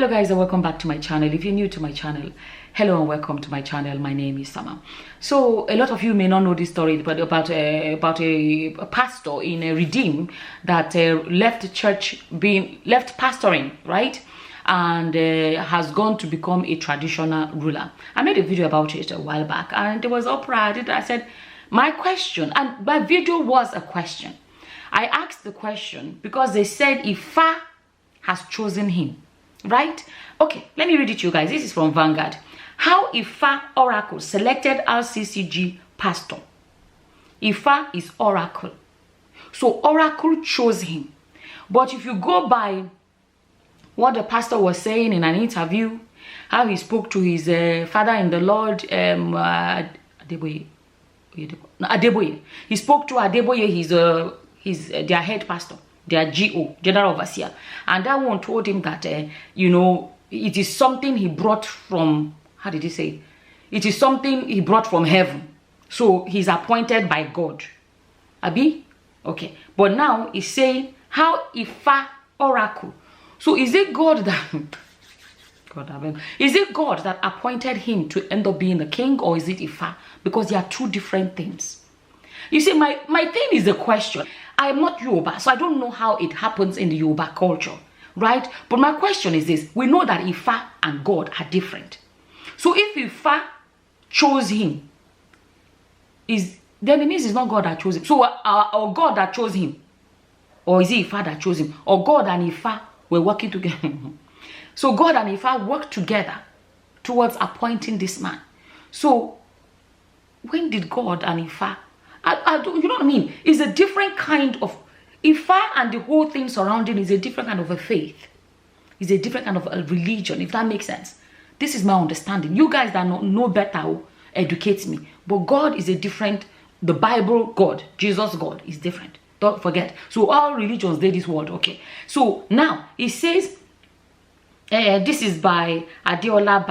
Hello guys, and welcome back to my channel. If you're new to my channel, hello and welcome to my channel. My name is Soun. So a lot of you may not know this story, but about a pastor in a Redeem that left church, left pastoring, right, and has gone to become a traditional ruler. I made a video about it a while back, and there was uproar. I said my question, and my video was a question. I asked the question because they said Ifa has chosen him. Right? Okay, let me read it to you guys. This is from Vanguard. How Ifa Oracle selected RCCG pastor. Ifa is Oracle. So Oracle chose him. But if you go by what the pastor was saying in an interview, how he spoke to his father in the Lord, Adeboye. He spoke to Adeboye, he's their head pastor. Their GO, General Overseer, and that one told him that you know, it is something he brought from, how did he say? It is something he brought from heaven. So he's appointed by God. Abi? Okay. But now he's saying how Ifa Oracle. So is it God that is it God that appointed him to end up being the king, or is it Ifa? Because they are two different things. You see, my thing is the question. I am not Yoruba, so I don't know how it happens in the Yoruba culture, right? But my question is this. We know that Ifa and God are different. So if Ifa chose him, then it means it's not God that chose him. So or God that chose him, or is it Ifa that chose him? Or God and Ifa were working together. So God and Ifa worked together towards appointing this man. So when did God and Ifa... you know what I mean? It's a different kind of Ifa, and the whole thing surrounding is a different kind of a faith. It's a different kind of a religion, if that makes sense. This is my understanding. You guys that know better educate me. But God is a different, the Bible God, Jesus God is different. Don't forget. So all religions, they this world, okay. So now it says, this is by Adeola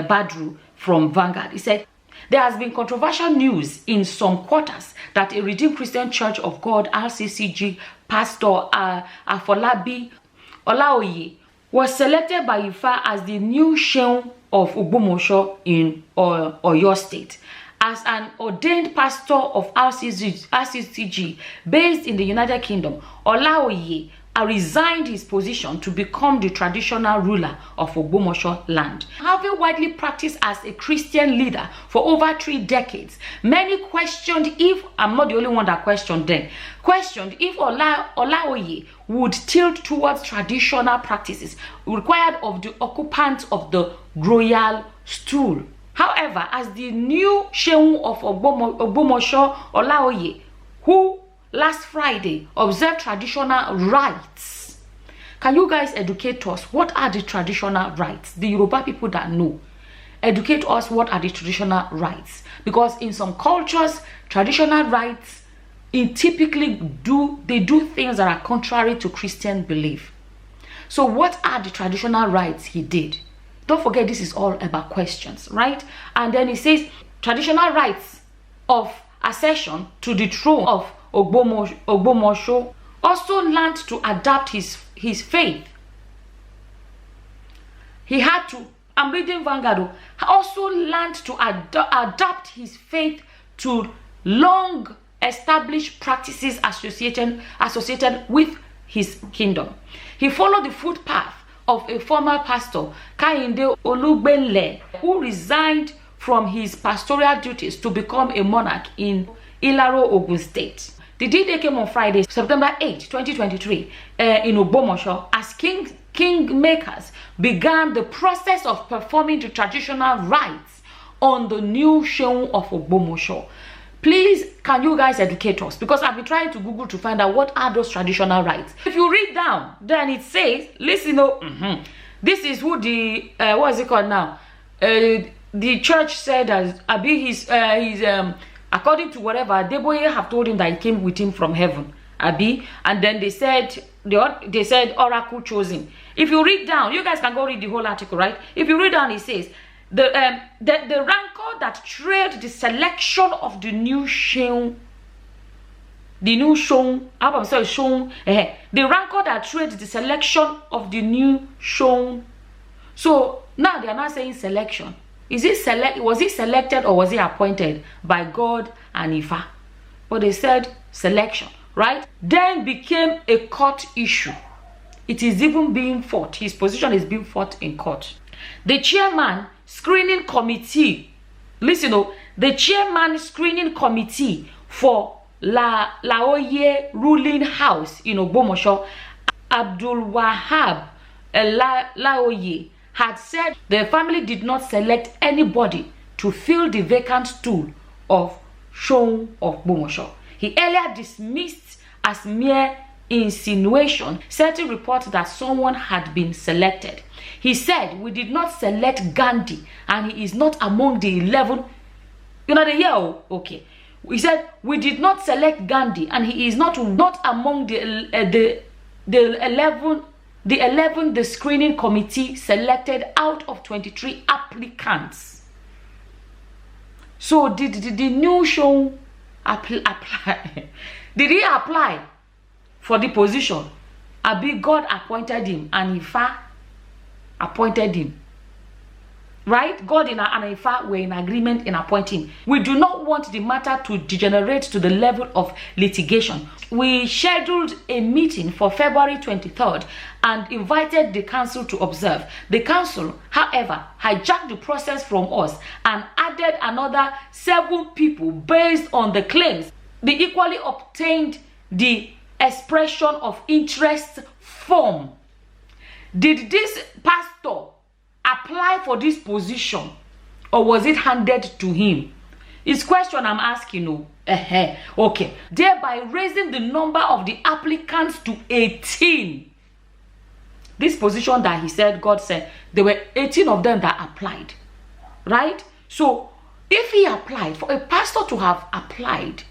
Badru from Vanguard. He said, there has been controversial news in some quarters that a Redeemed Christian Church of God, RCCG, Pastor Afolabi Olaoye was selected by Ifa as the new Soun of Ogbomoso in Oyo State. As an ordained pastor of RCCG based in the United Kingdom, Olaoye resigned his position to become the traditional ruler of Ogbomoso land. Having widely practiced as a Christian leader for over 3 decades, many questioned if, I'm not the only one that questioned then, questioned if Olaoye would tilt towards traditional practices required of the occupants of the royal stool. However, as the new Soun of Ogbomoso, Olaoye, who last Friday observed traditional rites. Can you guys educate us? What are the traditional rites? The Yoruba people that know, educate us. What are the traditional rites? Because in some cultures, traditional rites typically do things that are contrary to Christian belief. So what are the traditional rites he did? Don't forget, this is all about questions, right? And then he says traditional rites of accession to the throne of Ogbomoso also learned to adapt his faith. He had to, I'm reading Vanguard, also learned to adapt his faith to long established practices associated with his kingdom. He followed the footpath of a former pastor, Kehinde Olugbenle, who resigned from his pastoral duties to become a monarch in Ilaro, Ogun State. The D-Day came on Friday, September 8, 2023, in Ogbomoso, as kingmakers began the process of performing the traditional rites on the new Soun of Ogbomoso. Please, can you guys educate us? Because I've been trying to Google to find out what are those traditional rites. If you read down, then it says, listen, this is who the, what is it called now? The church said that Abi, according to whatever, Adeboye have told him that he came with him from heaven, Abi, and then they said Oracle chose him. If you read down, you guys can go read the whole article, right? If you read down, it says the rancor that trailed the selection of the new Soun, the rancor that trailed the selection of the new Soun So now they are not saying selection. Was he selected or was he appointed by God and Ifa? But they said selection, right? Then became a court issue. It is even being fought. His position is being fought in court. The chairman screening committee, listen, the chairman screening committee for Laoye ruling house in Ogbomoso, Abdul Wahab Laoye, had said the family did not select anybody to fill the vacant stool of Soun of Ogbomoso. He earlier dismissed as mere insinuation certain reports that someone had been selected. He said, "We did not select Gandhi and he is not among the 11." You know the year? Okay. He said, "We did not select Gandhi and he is not among the 11 the screening committee selected out of 23 applicants." So did the new Soun apply? Did he apply for the position? Abi God appointed him and Ifa appointed him. Right? God and Ifa were in agreement in appointing him. We do not want the matter to degenerate to the level of litigation. We scheduled a meeting for February 23rd and invited the council to observe. The council, however, hijacked the process from us and added another 7 people based on the claims. They equally obtained the expression of interest form. Did this pastor apply for this position or was it handed to him? It's question I'm asking. Okay. Thereby raising the number of the applicants to 18. This position that he said, God said, there were 18 of them that applied. Right? So, if he applied, for a pastor to have applied,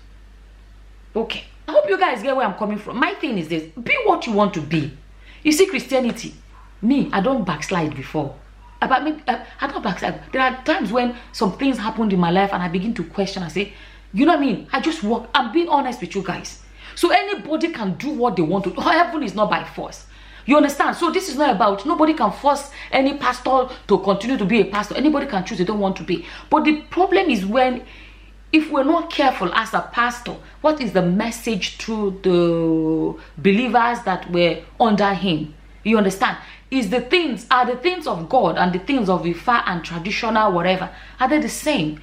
okay. I hope you guys get where I'm coming from. My thing is this: be what you want to be. You see, Christianity, me, I don't backslide before. About me, I don't backslide. There are times when some things happened in my life and I begin to question. I say, you know what I mean? I just walk. I'm being honest with you guys. So anybody can do what they want to do. Heaven is not by force. You understand? So this is not about, nobody can force any pastor to continue to be a pastor. Anybody can choose they don't want to be. But the problem is when, if we're not careful as a pastor, what is the message to the believers that were under him? You understand? Are the things of God and the things of Ifa and traditional whatever, are they the same?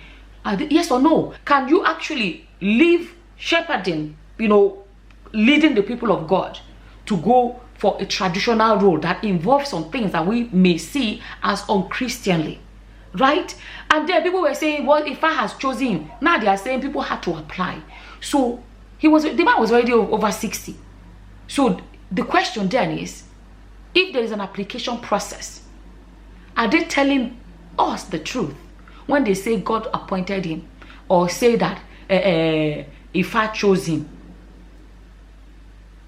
Yes or no? Can you actually live shepherding, leading the people of God to go for a traditional role that involves some things that we may see as unchristianly? Right? And then people were saying, well, Ifa has chosen him. Now they are saying people had to apply. So the man was already over 60. So the question then is, if there is an application process, are they telling us the truth when they say God appointed him, or say that Ifa chose him?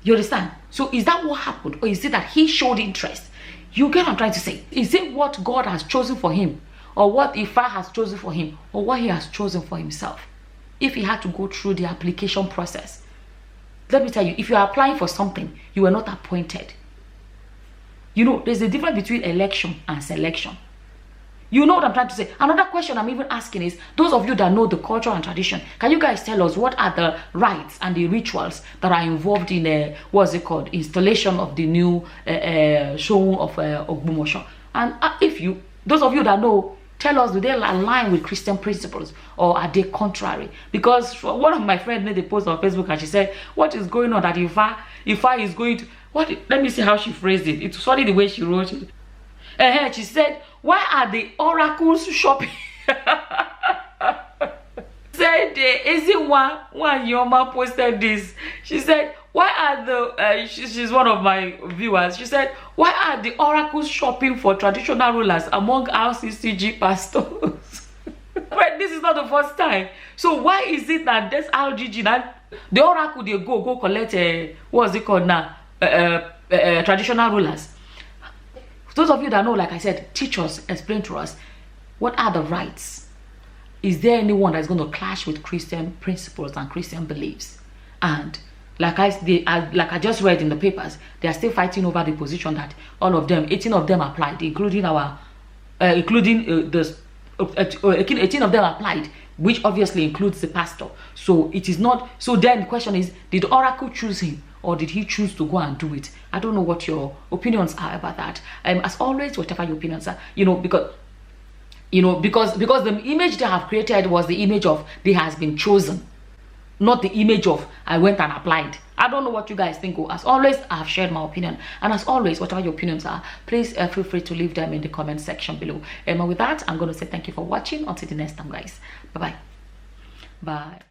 You understand? So is that what happened, or is it that he showed interest? You get what I'm trying to say? Is it what God has chosen for him, or what Ifa has chosen for him, or what he has chosen for himself? If he had to go through the application process, let me tell you, if you are applying for something, you were not appointed. There's a difference between election and selection. You know what I'm trying to say? Another question I'm even asking is, those of you that know the culture and tradition, can you guys tell us what are the rites and the rituals that are involved in installation of the new Soun of Ogbomoso? And those of you that know, tell us, do they align with Christian principles or are they contrary? Because one of my friends made a post on Facebook and she said, what is going on that Ifa is going to... Let me see how she phrased it. It's funny the way she wrote it. She said, why are the oracles shopping? Said, is it one Yoma posted this? She said, why are she's one of my viewers. She said, why are the oracles shopping for traditional rulers among RCCG pastors? But this is not the first time. So why is it that this RGG, that the oracle, they go collect what's it called now? Traditional rulers. Those of you that know, like I said, teach us, explain to us, what are the rights? Is there anyone that's going to clash with Christian principles and Christian beliefs? And like I just read in the papers, they are still fighting over the position that all of them, 18 of them applied, including our, 18 of them applied, which obviously includes the pastor. So it is not. So then the question is, did Oracle choose him, or did he choose to go and do it? I don't know what your opinions are about that. As always, whatever your opinions are, because the image they have created was the image of they has been chosen, not the image of I went and applied. I don't know what you guys think. As always, I have shared my opinion, and as always, whatever your opinions are, please feel free to leave them in the comment section below. And with that, I'm going to say thank you for watching. Until the next time, guys. Bye bye.